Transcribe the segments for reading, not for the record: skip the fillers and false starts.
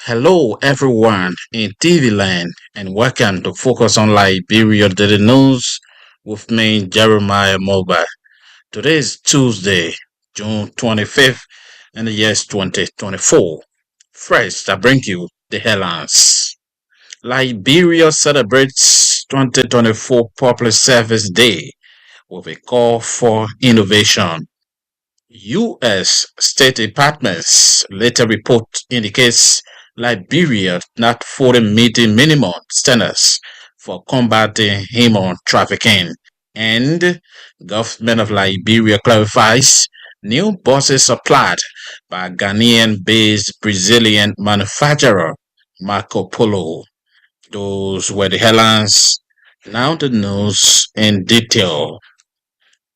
Hello, everyone in TV land, and welcome to Focus on Liberia Daily News with me, Jeremiah Mulbah. Today is Tuesday, June 25th, and the year is 2024. First, I bring you the headlines. Liberia celebrates 2024 Public Service Day with a call for innovation. U.S. State Department's later report indicates Liberia not fully meeting minimum standards for combating human trafficking, and government of Liberia clarifies new buses supplied by Ghanaian-based Brazilian manufacturer Marco Polo. Those were the headlines. Now the news in detail.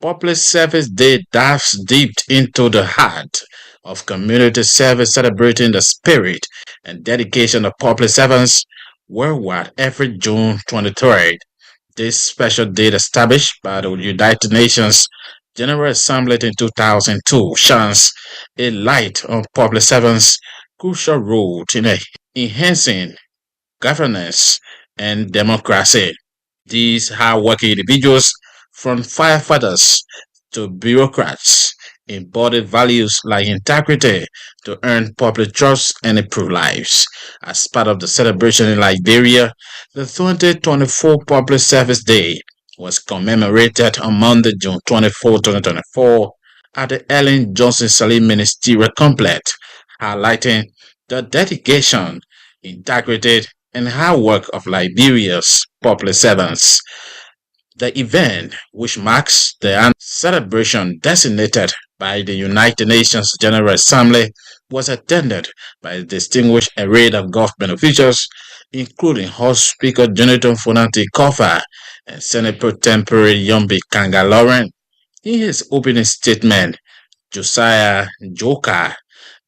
Public Service Day dives deep into the heart of community service, celebrating the spirit and dedication of public servants worldwide every June 23rd. This special date, established by the United Nations General Assembly in 2002, shines a light on public servants' crucial role in enhancing governance and democracy. These hardworking individuals, from firefighters to bureaucrats, embody values like integrity to earn public trust and improve lives. As part of the celebration in Liberia, the 2024 Public Service Day was commemorated on Monday, June 24, 2024, at the Ellen Johnson Salim Ministerial Complex, highlighting the dedication, integrity, and hard work of Liberia's public servants. The event, which marks the annual celebration designated by the United Nations General Assembly, was attended by a distinguished array of government officials, including House Speaker Jonathan Fonanti Kofa and Senate Pro Tempore Yombi Kanga-Lauren. In his opening statement, Josiah Joka,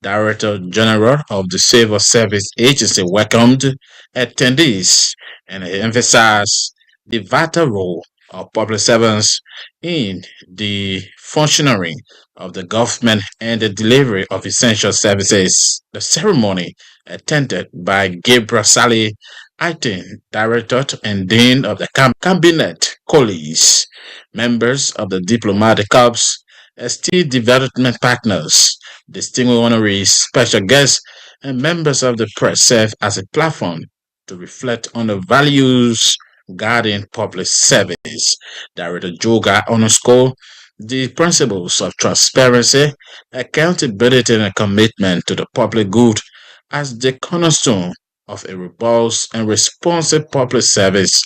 Director General of the Civil Service Agency, welcomed attendees and emphasized the vital role of public servants in the functioning of the government and the delivery of essential services. The ceremony, attended by Gabriel Sally, acting director and dean of the cabinet colleagues, members of the diplomatic corps, esteemed development partners, distinguished honorees, special guests, and members of the press serve as a platform to reflect on the values guarding public service. Director Joga underscored the principles of transparency, accountability, and commitment to the public good as the cornerstone of a robust and responsive public service.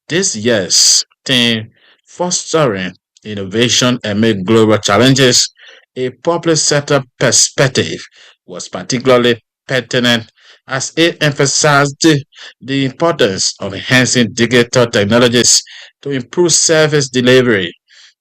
This year's theme, fostering innovation amid global challenges, a public sector perspective, was particularly pertinent as it emphasized the importance of enhancing digital technologies to improve service delivery,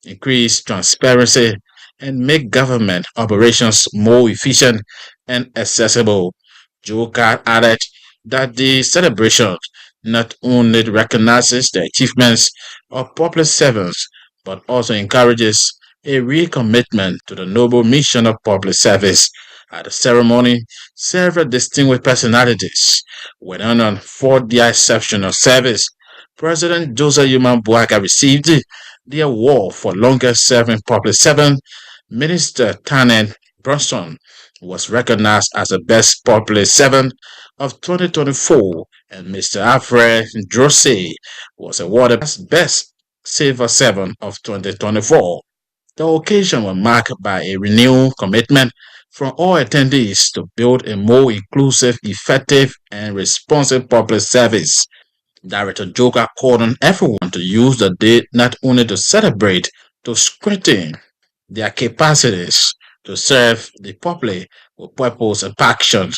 increase transparency, and make government operations more efficient and accessible. Joe Card added that the celebration not only recognizes the achievements of public servants but also encourages a recommitment to the noble mission of public service. At the ceremony, several distinguished personalities were honored for their exceptional service. President Joseph Yuman Buaka received the award for longest serving public servant. Minister Tannen Brunson was recognized as the best public servant of 2024, and Mr. Alfred Drosey was awarded as best civil servant of 2024. The occasion was marked by a renewed commitment from all attendees to build a more inclusive, effective, and responsive public service. Director Joker called on everyone to use the day not only to celebrate, to strengthen their capacities to serve the public with purpose and passion.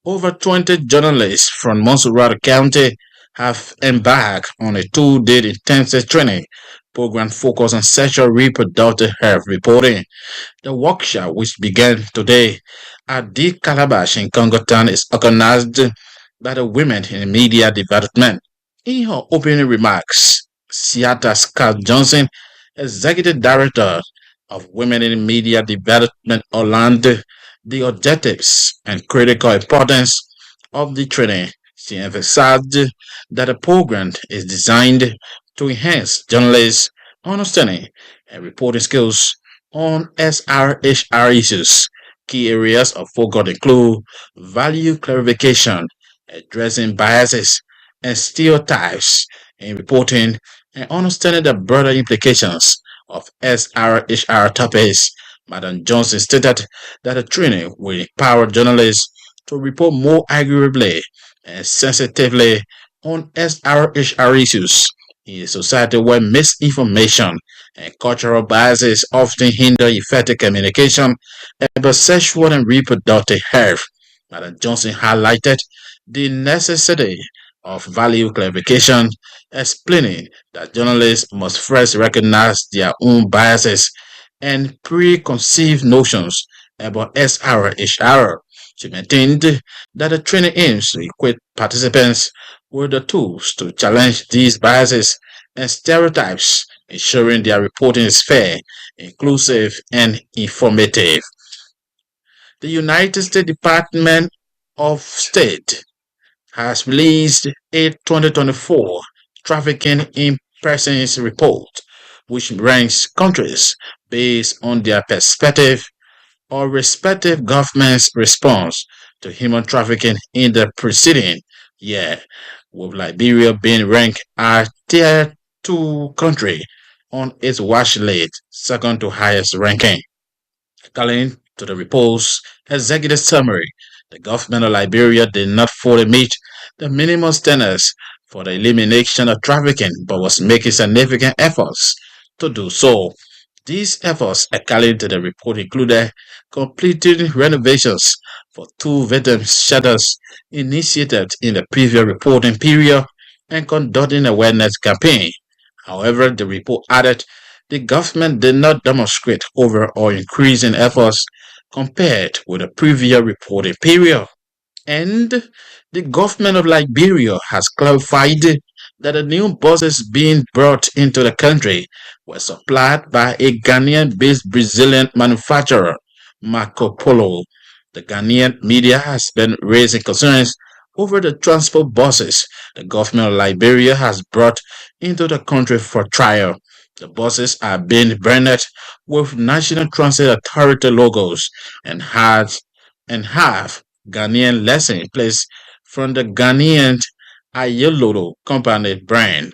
Over 20 journalists from Montserrat County have embarked on a 2-day intensive training program focused on sexual reproductive health reporting. The workshop, which began today at the Calabash in Congo Town, is organized by the Women in Media Development. In her opening remarks, Seattle Scott Johnson, Executive Director of Women in Media Development, outlined the objectives and critical importance of the training. She emphasized that the program is designed to enhance journalists' understanding and reporting skills on SRHR issues. Key areas of focus include value clarification, addressing biases and stereotypes in reporting, and understanding the broader implications of SRHR topics. Madam Johnson stated that the training will empower journalists to report more accurately and sensitively on SRHR issues in a society where misinformation and cultural biases often hinder effective communication about sexual and reproductive health. Madam Johnson highlighted the necessity of value clarification, explaining that journalists must first recognize their own biases and preconceived notions about SRHR. She maintained that the training aims to equip participants with the tools to challenge these biases and stereotypes, ensuring their reporting is fair, inclusive, and informative. The United States Department of State has released a 2024 Trafficking in Persons report, which ranks countries based on their perspective or respective government's response to human trafficking in the preceding year, with Liberia being ranked as tier 2 country on its watch list, second to highest ranking. According to the report's executive summary, the government of Liberia did not fully meet the minimum standards for the elimination of trafficking, but was making significant efforts to do so. These efforts, according to the report, included completing renovations for two victim shelters initiated in the previous reporting period and conducting a awareness campaign. However, the report added the government did not demonstrate overall increase in efforts compared with the previous reporting period. And the government of Liberia has clarified that the new buses being brought into the country were supplied by a Ghanaian-based Brazilian manufacturer, Marco Polo. The Ghanaian media has been raising concerns over the transport buses the government of Liberia has brought into the country for trial. The buses are being branded with National Transit Authority logos and have Ghanaian lesson placed from the Ghanaian Ayoloro company brand.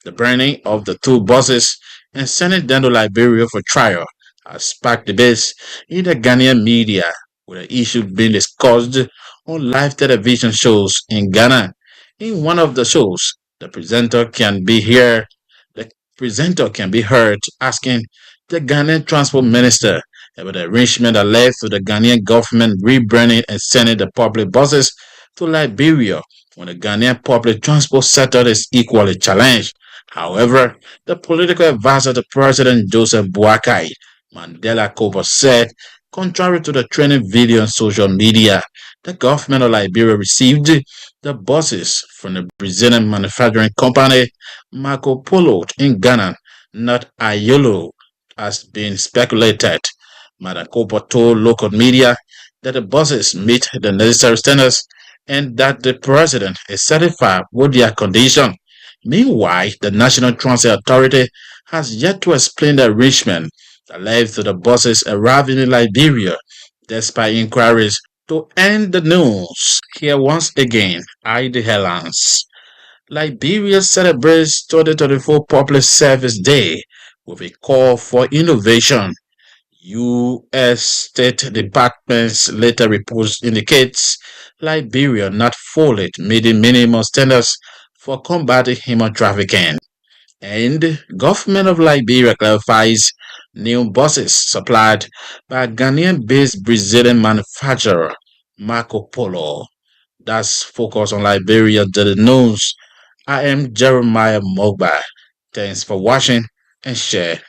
The burning of the two buses and sending them to Liberia for trial has sparked debates in the Ghanaian media, with the issue being discussed on live television shows in Ghana. In one of the shows, the presenter can be heard asking the Ghanaian transport minister about the arrangement that led to the Ghanaian government rebranding and sending the public buses to Liberia when the Ghanaian public transport sector is equally challenged. However, the political advisor to President Joseph Boakai, Mandela Kobo, said, contrary to the training video on social media, the government of Liberia received the buses from the Brazilian manufacturing company Marco Polo in Ghana, not Ayolo, as been speculated. Madam Kobo told local media that the buses meet the necessary standards and that the president is satisfied with their condition. Meanwhile, the National Transit Authority has yet to explain the arrangement that led to the buses arriving in Liberia, despite inquiries to end the news. Here once again, I the headlines. Liberia celebrates 2024 Public Service Day with a call for innovation. U.S. State Department's later reports indicates Liberia not fully meeting minimum standards for combating human trafficking. And government of Liberia clarifies new buses supplied by Ghanaian-based Brazilian manufacturer Marco Polo. That's focus on Liberia daily news. I am Jeremiah Mulbah. Thanks for watching and share.